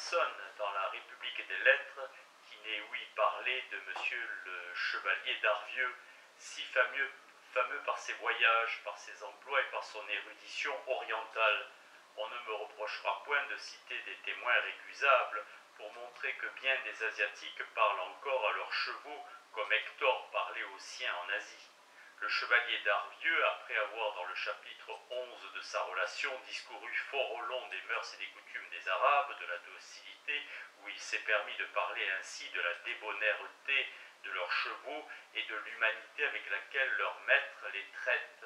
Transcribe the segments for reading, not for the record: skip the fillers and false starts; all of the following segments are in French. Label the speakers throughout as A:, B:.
A: personne dans la République des Lettres qui n'ait ouï parler de monsieur le chevalier d'Arvieux, si fameux par ses voyages, par ses emplois et par son érudition orientale. On ne me reprochera point de citer des témoins récusables pour montrer que bien des Asiatiques parlent encore à leurs chevaux comme Hector parlait aux siens en Asie. Le chevalier d'Arvieux, après avoir dans le chapitre 11 de sa relation discouru fort au long des mœurs et des coutumes des Arabes, de la docilité, où il s'est permis de parler ainsi de la débonnairete de leurs chevaux et de l'humanité avec laquelle leurs maîtres les traitent,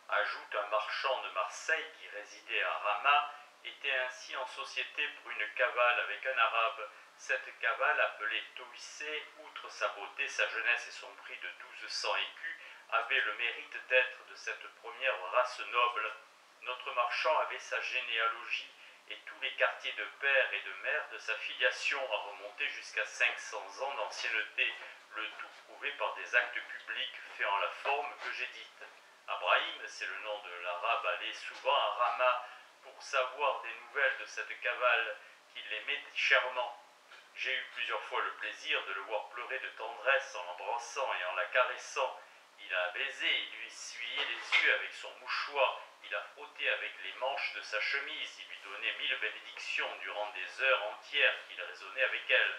A: ajoute un marchand de Marseille qui résidait à Rama, était ainsi en société pour une cavale avec un arabe. Cette cavale, appelée Toïsé, outre sa beauté, sa jeunesse et son prix de 1200 écus, avait le mérite d'être de cette première race noble. Notre marchand avait sa généalogie et tous les quartiers de père et de mère de sa filiation à remonter jusqu'à 500 ans d'ancienneté, le tout prouvé par des actes publics faits en la forme que j'ai dite. Abrahim, c'est le nom de l'arabe, allait souvent à Rama pour savoir des nouvelles de cette cavale qu'il aimait chèrement. J'ai eu plusieurs fois le plaisir de le voir pleurer de tendresse en l'embrassant et en la caressant. Il a baisé, il lui essuyait les yeux avec son mouchoir, il a frotté avec les manches de sa chemise, il lui donnait 1000 bénédictions durant des heures entières qu'il raisonnait avec elle.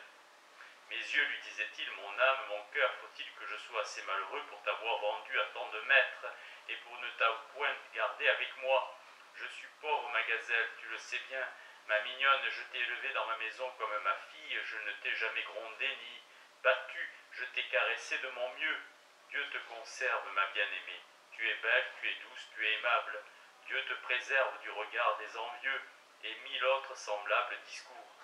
A: Mes yeux, lui disait-il, mon âme, mon cœur, faut-il que je sois assez malheureux pour t'avoir vendu à tant de maîtres et pour ne t'avoir point gardé avec moi. Je suis pauvre, ma gazelle, tu le sais bien. Ma mignonne, je t'ai élevée dans ma maison comme ma fille, je ne t'ai jamais grondée ni battue, je t'ai caressée de mon mieux. Dieu te conserve, ma bien-aimée. Tu es belle, tu es douce, tu es aimable. Dieu te préserve du regard des envieux et 1000 autres semblables discours.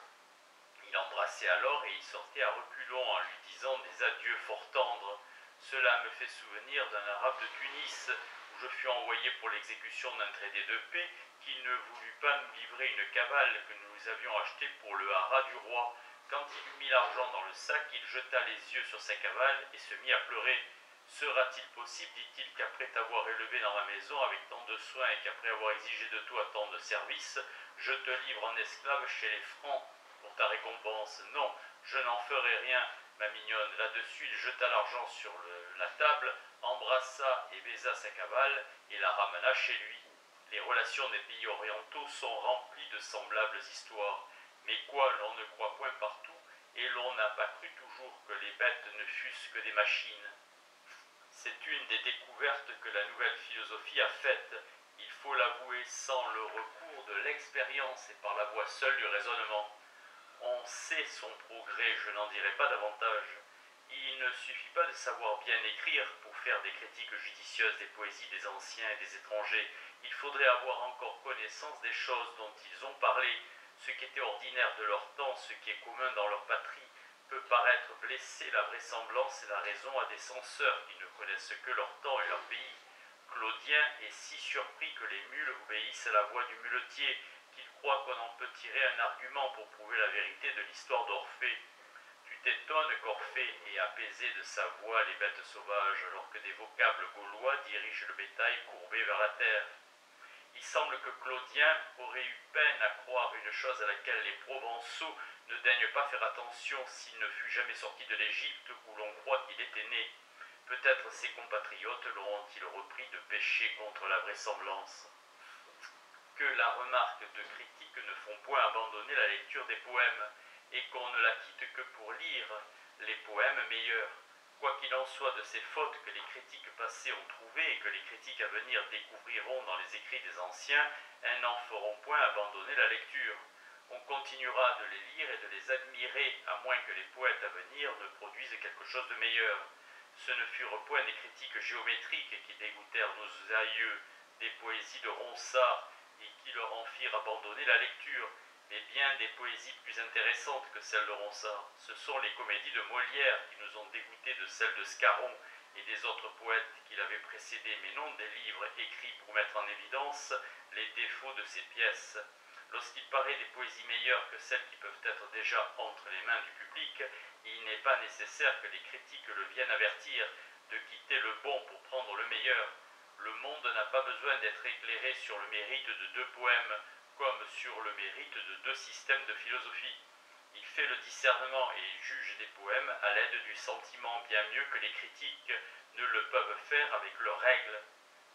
A: Il l'embrassait alors et il sortait à reculons en lui disant des adieux fort tendres. Cela me fait souvenir d'un arabe de Tunis où je fus envoyé pour l'exécution d'un traité de paix qu'il ne voulut pas nous livrer une cavale que nous avions achetée pour le haras du roi. Quand il eut mis l'argent dans le sac, il jeta les yeux sur sa cavale et se mit à pleurer. Sera-t-il possible, dit-il, qu'après t'avoir élevé dans ma maison avec tant de soins et qu'après avoir exigé de toi tant de services, je te livre en esclave chez les Francs pour ta récompense? Non, je n'en ferai rien, ma mignonne. Là-dessus, il jeta l'argent sur la table, embrassa et baisa sa cavale et la ramena chez lui. Les relations des pays orientaux sont remplies de semblables histoires, mais quoi, l'on ne croit point partout, et l'on n'a pas cru toujours que les bêtes ne fussent que des machines. C'est une des découvertes que la nouvelle philosophie a faites, il faut l'avouer, sans le recours de l'expérience et par la voie seule du raisonnement. On sait son progrès, je n'en dirai pas davantage. Il ne suffit pas de savoir bien écrire pour faire des critiques judicieuses des poésies des anciens et des étrangers. Il faudrait avoir encore connaissance des choses dont ils ont parlé. Ce qui était ordinaire de leur temps, ce qui est commun dans leur patrie, peut paraître blesser la vraisemblance et la raison à des censeurs qui ne connaissent que leur temps et leur pays. Claudien est si surpris que les mules obéissent à la voix du muletier qu'il croit qu'on en peut tirer un argument pour prouver la vérité de l'histoire d'Orphée. Tu t'étonnes qu'Orphée ait apaisé de sa voix les bêtes sauvages, alors que des vocables gaulois dirigent le bétail courbé vers la terre. Il semble que Claudien aurait eu peine à croire une chose à laquelle les Provençaux ne daignent pas faire attention s'il ne fut jamais sorti de l'Égypte où l'on croit qu'il était né. Peut-être ses compatriotes l'auront-ils repris de pécher contre la vraisemblance. Que la remarque de critiques ne font point abandonner la lecture des poèmes, et qu'on ne la quitte que pour lire les poèmes meilleurs. Quoi qu'il en soit de ces fautes que les critiques passés ont trouvées et que les critiques à venir découvriront dans les écrits des anciens, elles n'en feront point abandonner la lecture. On continuera de les lire et de les admirer, à moins que les poètes à venir ne produisent quelque chose de meilleur. Ce ne furent point des critiques géométriques qui dégoûtèrent nos aïeux, des poésies de Ronsard, et qui leur en firent abandonner la lecture, mais bien des poésies plus intéressantes que celles de Ronsard. Ce sont les comédies de Molière qui nous ont dégoûtés de celles de Scarron et des autres poètes qui l'avaient précédé, mais non des livres écrits pour mettre en évidence les défauts de ces pièces. Lorsqu'il paraît des poésies meilleures que celles qui peuvent être déjà entre les mains du public, il n'est pas nécessaire que les critiques le viennent avertir de quitter le bon pour prendre le meilleur. Le monde n'a pas besoin d'être éclairé sur le mérite de deux poèmes comme sur le mérite de deux systèmes de philosophie. Il fait le discernement et il juge des poèmes à l'aide du sentiment bien mieux que les critiques ne le peuvent faire avec leurs règles.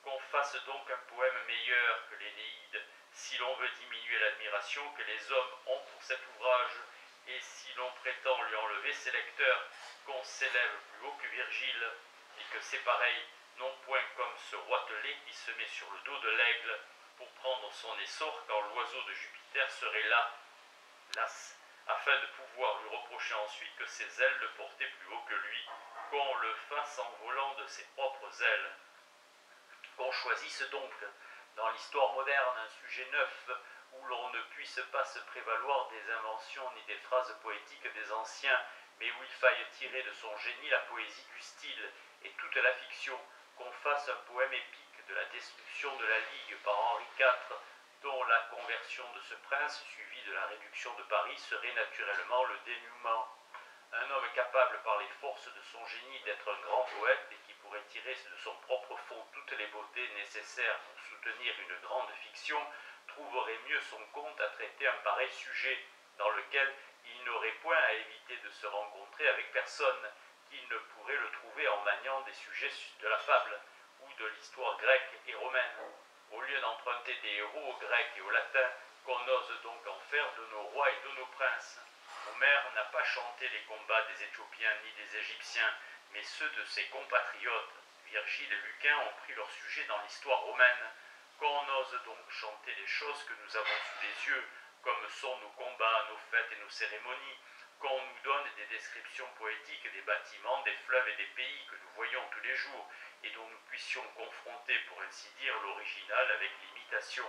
A: Qu'on fasse donc un poème meilleur que l'Énéide, si l'on veut diminuer l'admiration que les hommes ont pour cet ouvrage, et si l'on prétend lui enlever ses lecteurs, qu'on s'élève plus haut que Virgile, et que c'est pareil, non point comme ce roitelet qui se met sur le dos de l'aigle pour prendre son essor quand l'oiseau de Jupiter serait là, las, afin de pouvoir lui reprocher ensuite que ses ailes le portaient plus haut que lui, qu'on le fasse en volant de ses propres ailes. Qu'on choisisse donc, dans l'histoire moderne, un sujet neuf, où l'on ne puisse pas se prévaloir des inventions ni des phrases poétiques des anciens, mais où il faille tirer de son génie la poésie du style et toute la fiction, qu'on fasse un poème épique de la destruction de la Ligue par Henri IV, dont la conversion de ce prince, suivie de la réduction de Paris, serait naturellement le dénouement. Un homme capable par les forces de son génie d'être un grand poète et qui pourrait tirer de son propre fond toutes les beautés nécessaires pour soutenir une grande fiction, trouverait mieux son compte à traiter un pareil sujet, dans lequel il n'aurait point à éviter de se rencontrer avec personne, qu'il ne pourrait le trouver en maniant des sujets de la fable ou de l'histoire grecque et romaine. Au lieu d'emprunter des héros aux Grecs et aux Latins, qu'on ose donc en faire de nos rois et de nos princes. Homère n'a pas chanté les combats des Éthiopiens ni des Égyptiens, mais ceux de ses compatriotes. Virgile et Lucain ont pris leur sujet dans l'histoire romaine. Qu'on ose donc chanter les choses que nous avons sous les yeux, comme sont nos combats, nos fêtes et nos cérémonies, qu'on nous donne des descriptions poétiques des bâtiments, des fleuves et des pays que nous voyons tous les jours, et dont nous puissions confronter, pour ainsi dire, l'original avec l'imitation.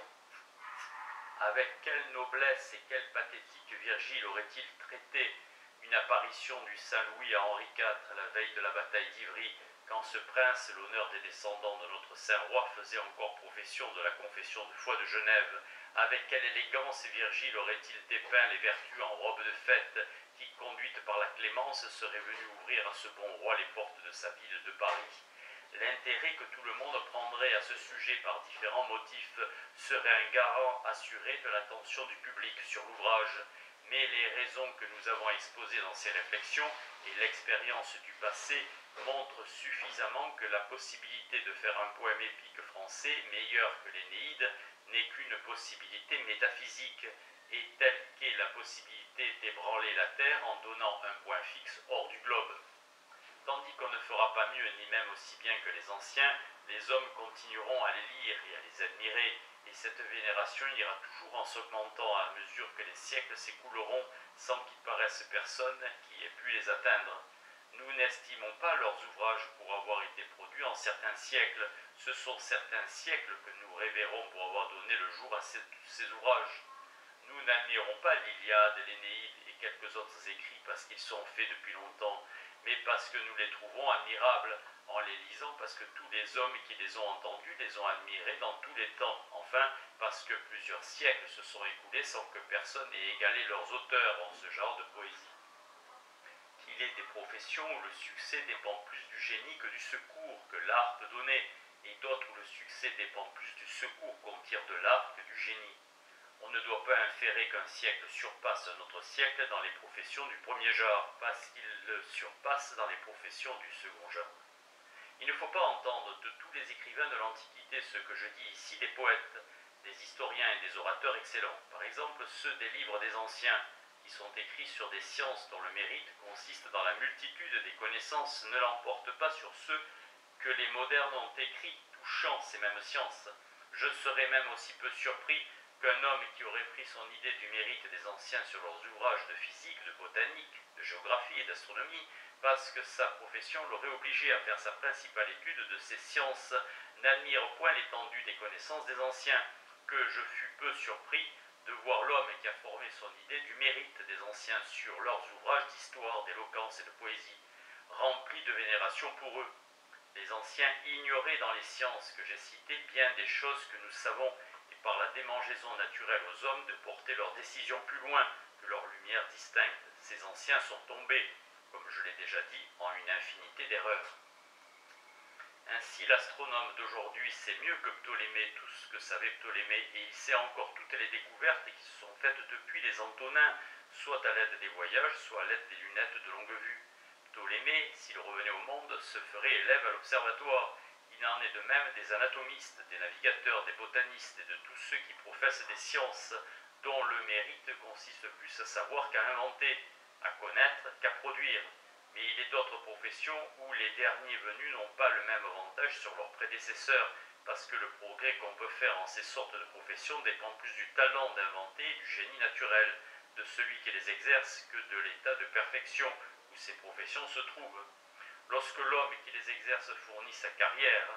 A: Avec quelle noblesse et quelle pathétique Virgile aurait-il traité une apparition du Saint-Louis à Henri IV la veille de la bataille d'Ivry, quand ce prince, l'honneur des descendants de notre Saint-Roi, faisait encore profession de la confession de foi de Genève. Avec quelle élégance Virgile aurait-il dépeint les vertus en robe de fête, qui, conduite par la clémence, seraient venues ouvrir à ce bon roi les portes de sa ville de Paris. L'intérêt que tout le monde prendrait à ce sujet par différents motifs serait un garant assuré de l'attention du public sur l'ouvrage, mais les raisons que nous avons exposées dans ces réflexions et l'expérience du passé montrent suffisamment que la possibilité de faire un poème épique français meilleur que l'Énéide n'est qu'une possibilité métaphysique, et telle qu'est la possibilité d'ébranler la Terre en donnant un point fixe hors du globe. Tandis qu'on ne fera pas mieux ni même aussi bien que les anciens, les hommes continueront à les lire et à les admirer, et cette vénération ira toujours en s'augmentant à mesure que les siècles s'écouleront sans qu'il paraisse personne qui ait pu les atteindre. Nous n'estimons pas leurs ouvrages pour avoir été produits en certains siècles, ce sont certains siècles que nous révérons pour avoir donné le jour à ces ouvrages. Nous n'admirons pas l'Iliade, l'Énéide et quelques autres écrits parce qu'ils sont faits depuis longtemps, mais parce que nous les trouvons admirables, en les lisant parce que tous les hommes qui les ont entendus les ont admirés dans tous les temps, enfin parce que plusieurs siècles se sont écoulés sans que personne n'ait égalé leurs auteurs en ce genre de poésie. Qu'il est des professions où le succès dépend plus du génie que du secours que l'art peut donner, et d'autres où le succès dépend plus du secours qu'on tire de l'art que du génie. On ne doit pas inférer qu'un siècle surpasse un autre siècle dans les professions du premier genre, parce qu'il le surpasse dans les professions du second genre. Il ne faut pas entendre de tous les écrivains de l'Antiquité ce que je dis ici des poètes, des historiens et des orateurs excellents. Par exemple, ceux des livres des anciens, qui sont écrits sur des sciences dont le mérite consiste dans la multitude des connaissances, ne l'emportent pas sur ceux que les modernes ont écrits touchant ces mêmes sciences. Je serais même aussi peu surpris qu'un homme qui aurait pris son idée du mérite des anciens sur leurs ouvrages de physique, de botanique, de géographie et d'astronomie, parce que sa profession l'aurait obligé à faire sa principale étude de ces sciences, n'admire point l'étendue des connaissances des anciens, que je fus peu surpris de voir l'homme qui a formé son idée du mérite des anciens sur leurs ouvrages d'histoire, d'éloquence et de poésie, remplis de vénération pour eux. Les anciens ignoraient dans les sciences que j'ai citées bien des choses que nous savons, et par la démangeaison naturelle aux hommes de porter leurs décisions plus loin que leur lumière distincte. Ces anciens sont tombés, comme je l'ai déjà dit, en une infinité d'erreurs. Ainsi, l'astronome d'aujourd'hui sait mieux que Ptolémée tout ce que savait Ptolémée, et il sait encore toutes les découvertes qui se sont faites depuis les Antonins, soit à l'aide des voyages, soit à l'aide des lunettes de longue vue. Ptolémée, s'il revenait au monde, se ferait élève à l'observatoire. Il en est de même des anatomistes, des navigateurs, des botanistes et de tous ceux qui professent des sciences, dont le mérite consiste plus à savoir qu'à inventer, à connaître qu'à produire. Mais il est d'autres professions où les derniers venus n'ont pas le même avantage sur leurs prédécesseurs, parce que le progrès qu'on peut faire en ces sortes de professions dépend plus du talent d'inventer et du génie naturel de celui qui les exerce que de l'état de perfection où ces professions se trouvent. Lorsque l'homme qui les exerce fournit sa carrière,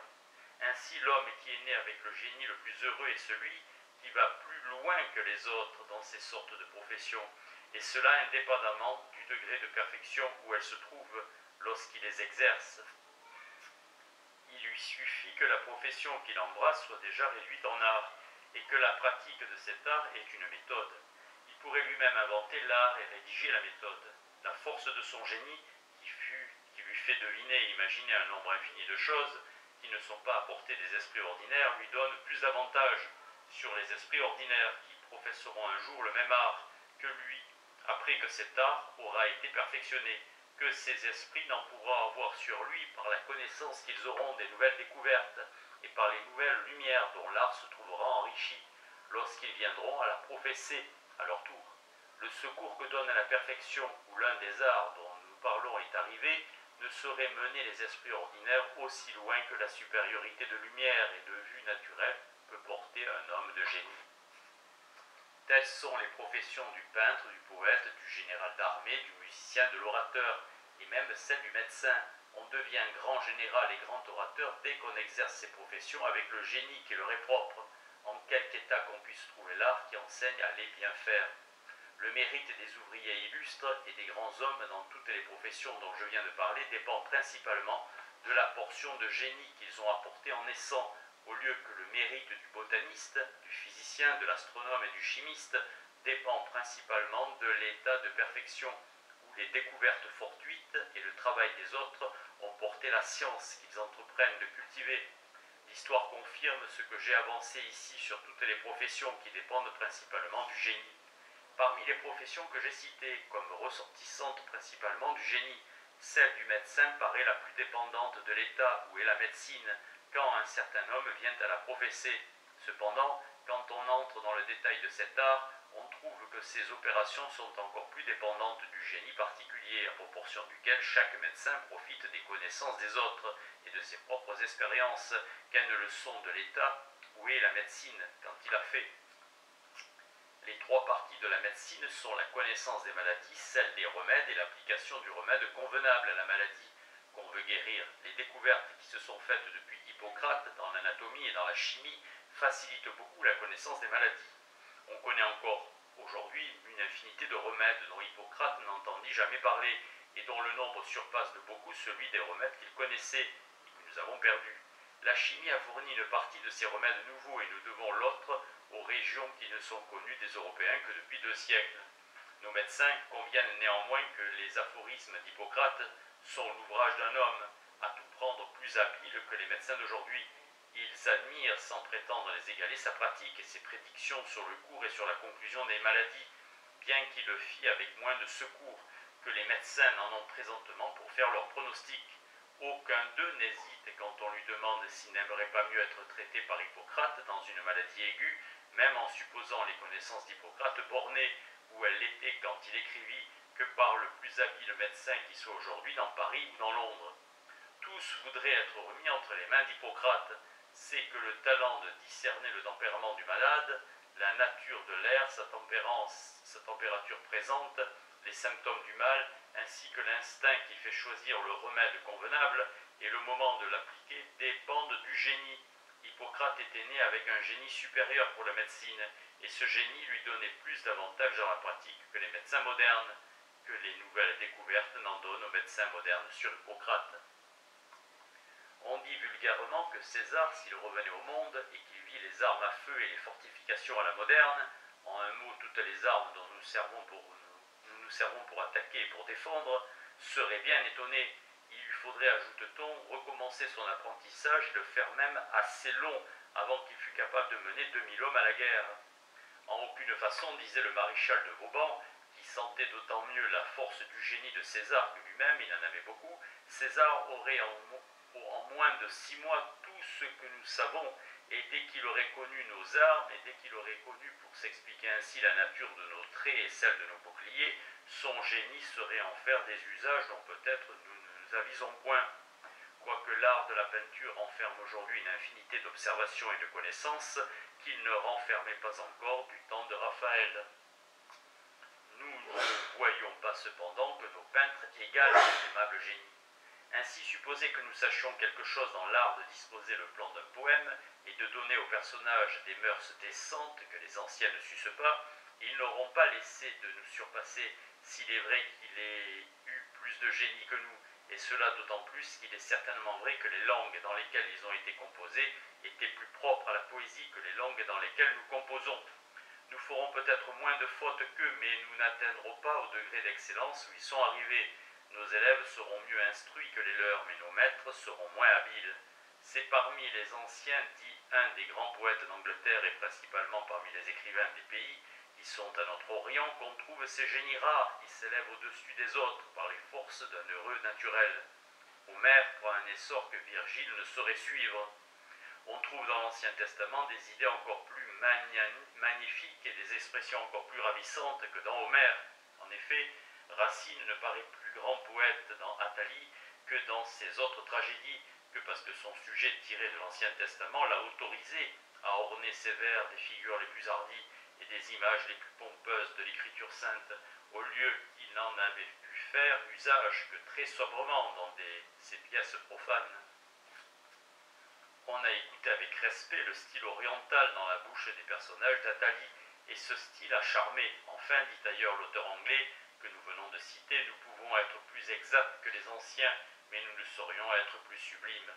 A: ainsi l'homme qui est né avec le génie le plus heureux est celui qui va plus loin que les autres dans ces sortes de professions, et cela indépendamment du degré de perfection où elles se trouvent lorsqu'il les exerce. Il lui suffit que la profession qu'il embrasse soit déjà réduite en art, et que la pratique de cet art est une méthode. Il pourrait lui-même inventer l'art et rédiger la méthode. La force de son génie, qui lui fait deviner et imaginer un nombre infini de choses qui ne sont pas à portée des esprits ordinaires, lui donne plus d'avantages sur les esprits ordinaires qui professeront un jour le même art que lui, après que cet art aura été perfectionné, que ces esprits n'en pourront avoir sur lui par la connaissance qu'ils auront des nouvelles découvertes et par les nouvelles lumières dont l'art se trouvera enrichi, lorsqu'ils viendront à la professer à leur tour. Le secours que donne à la perfection où l'un des arts dont nous parlons est arrivé ne saurait mener les esprits ordinaires aussi loin que la supériorité de lumière et de vue naturelle peut porter un homme de génie. Telles sont les professions du peintre, du poète, du général d'armée, du musicien, de l'orateur, et même celle du médecin. On devient grand général et grand orateur dès qu'on exerce ces professions avec le génie qui leur est propre, en quelque état qu'on puisse trouver l'art qui enseigne à les bien faire. Le mérite des ouvriers illustres et des grands hommes dans toutes les professions dont je viens de parler dépend principalement de la portion de génie qu'ils ont apportée en naissant, au lieu que le mérite du botaniste, du physicien, de l'astronome et du chimiste dépend principalement de l'état de perfection où les découvertes fortuites et le travail des autres ont porté la science qu'ils entreprennent de cultiver. L'histoire confirme ce que j'ai avancé ici sur toutes les professions qui dépendent principalement du génie. Parmi les professions que j'ai citées comme ressortissantes principalement du génie, celle du médecin paraît la plus dépendante de l'état où est la médecine, quand un certain homme vient à la professer. Cependant, quand on entre dans le détail de cet art, on trouve que ces opérations sont encore plus dépendantes du génie particulier, à proportion duquel chaque médecin profite des connaissances des autres et de ses propres expériences, qu'elles ne le sont de l'état où est la médecine quand il a fait. Les trois parties de la médecine sont la connaissance des maladies, celle des remèdes et l'application du remède convenable à la maladie qu'on veut guérir. Les découvertes qui se sont faites depuis Hippocrate dans l'anatomie et dans la chimie facilitent beaucoup la connaissance des maladies. On connaît encore aujourd'hui une infinité de remèdes dont Hippocrate n'entendit jamais parler et dont le nombre surpasse de beaucoup celui des remèdes qu'il connaissait et que nous avons perdus. La chimie a fourni une partie de ces remèdes nouveaux et nous devons l'autre aux régions qui ne sont connues des Européens que depuis 2 siècles. Nos médecins conviennent néanmoins que les aphorismes d'Hippocrate sont l'ouvrage d'un homme, à tout prendre plus habile que les médecins d'aujourd'hui. Ils admirent sans prétendre les égaler sa pratique et ses prédictions sur le cours et sur la conclusion des maladies, bien qu'il le fît avec moins de secours que les médecins n'en ont présentement pour faire leurs pronostics. Aucun d'eux n'hésite quand on lui demande s'il n'aimerait pas mieux être traité par Hippocrate dans une maladie aiguë, même en supposant les connaissances d'Hippocrate bornées, où elles l'étaient quand il écrivit, que par le plus habile médecin qui soit aujourd'hui dans Paris ou dans Londres. Tous voudraient être remis entre les mains d'Hippocrate. C'est que le talent de discerner le tempérament du malade, la nature de l'air, sa température présente, les symptômes du mal, ainsi que l'instinct qui fait choisir le remède convenable et le moment de l'appliquer dépendent du génie. Hippocrate était né avec un génie supérieur pour la médecine, et ce génie lui donnait plus d'avantages dans la pratique que les médecins modernes, que les nouvelles découvertes n'en donnent aux médecins modernes sur Hippocrate. On dit vulgairement que César, s'il revenait au monde et qu'il vit les armes à feu et les fortifications à la moderne, en un mot toutes les armes dont nous nous servons pour attaquer et pour défendre, serait bien étonné. Il faudrait, ajoute-t-on, recommencer son apprentissage et le faire même assez long avant qu'il fût capable de mener 2000 hommes à la guerre. En aucune façon, disait le maréchal de Vauban, qui sentait d'autant mieux la force du génie de César que lui-même, il en avait beaucoup, César aurait en moins de 6 mois tout ce que nous savons, et dès qu'il aurait connu nos armes, et dès qu'il aurait connu, pour s'expliquer ainsi, la nature de nos traits et celle de nos boucliers, son génie serait en faire des usages dont peut-être nous ne nous avisons point. Quoique l'art de la peinture renferme aujourd'hui une infinité d'observations et de connaissances qu'il ne renfermait pas encore du temps de Raphaël. Nous ne voyons pas cependant que nos peintres égalent cet aimable génie. Ainsi, supposer que nous sachions quelque chose dans l'art de disposer le plan d'un poème et de donner aux personnages des mœurs décentes que les anciens ne sussent pas, ils n'auront pas laissé de nous surpasser s'il est vrai qu'il ait eu plus de génie que nous, et cela d'autant plus qu'il est certainement vrai que les langues dans lesquelles ils ont été composés étaient plus propres à la poésie que les langues dans lesquelles nous composons. Nous ferons peut-être moins de fautes qu'eux, mais nous n'atteindrons pas au degré d'excellence où ils sont arrivés. Nos élèves seront mieux instruits que les leurs, mais nos maîtres seront moins habiles. C'est parmi les anciens, dit un des grands poètes d'Angleterre et principalement parmi les écrivains des pays qui sont à notre Orient, qu'on trouve ces génies rares qui s'élèvent au-dessus des autres par les forces d'un heureux naturel. Homère prend un essor que Virgile ne saurait suivre. On trouve dans l'Ancien Testament des idées encore plus magnifiques et des expressions encore plus ravissantes que dans Homère. En effet, Racine ne paraît plus grand poète dans Athalie que dans ses autres tragédies, que parce que son sujet tiré de l'Ancien Testament l'a autorisé à orner ses vers des figures les plus hardies et des images les plus pompeuses de l'Écriture sainte, au lieu qu'il n'en avait pu faire usage que très sobrement dans ses pièces profanes. On a écouté avec respect le style oriental dans la bouche des personnages d'Athalie, et ce style a charmé. Enfin, dit ailleurs l'auteur anglais que nous venons de citer, nous pouvons être plus exacts que les anciens, mais nous ne saurions être plus sublimes.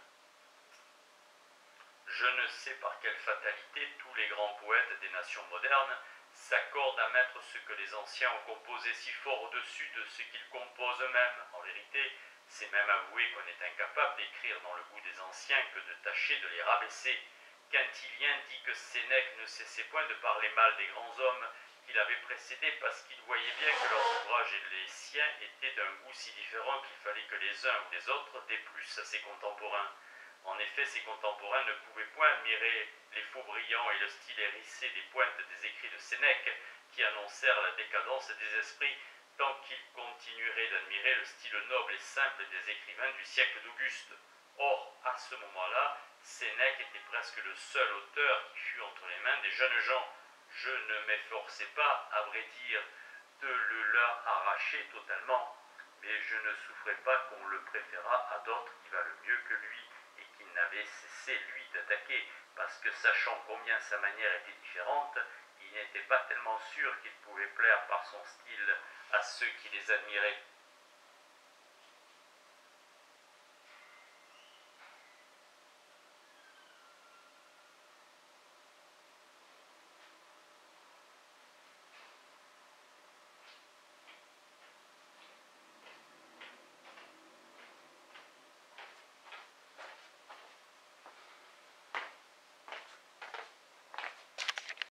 A: Je ne sais par quelle fatalité tous les grands poètes des nations modernes s'accordent à mettre ce que les anciens ont composé si fort au-dessus de ce qu'ils composent eux-mêmes. En vérité, c'est même avouer qu'on est incapable d'écrire dans le goût des anciens que de tâcher de les rabaisser. Quintilien dit que Sénèque ne cessait point de parler mal des grands hommes qu'il avait précédés parce qu'il voyait bien que leurs ouvrages et les siens étaient d'un goût si différent qu'il fallait que les uns ou les autres déplussent à ses contemporains. En effet, ses contemporains ne pouvaient point admirer les faux brillants et le style hérissé des pointes des écrits de Sénèque qui annoncèrent la décadence des esprits, tant qu'ils continueraient d'admirer le style noble et simple des écrivains du siècle d'Auguste. Or, à ce moment-là, Sénèque était presque le seul auteur qui fut entre les mains des jeunes gens. Je ne m'efforçais pas, à vrai dire, de le leur arracher totalement, mais je ne souffrais pas qu'on le préférât à d'autres qui valent mieux que lui, et qu'il n'avait cessé, lui, d'attaquer, parce que, sachant combien sa manière était différente, il n'était pas tellement sûr qu'il pouvait plaire par son style à ceux qui les admiraient.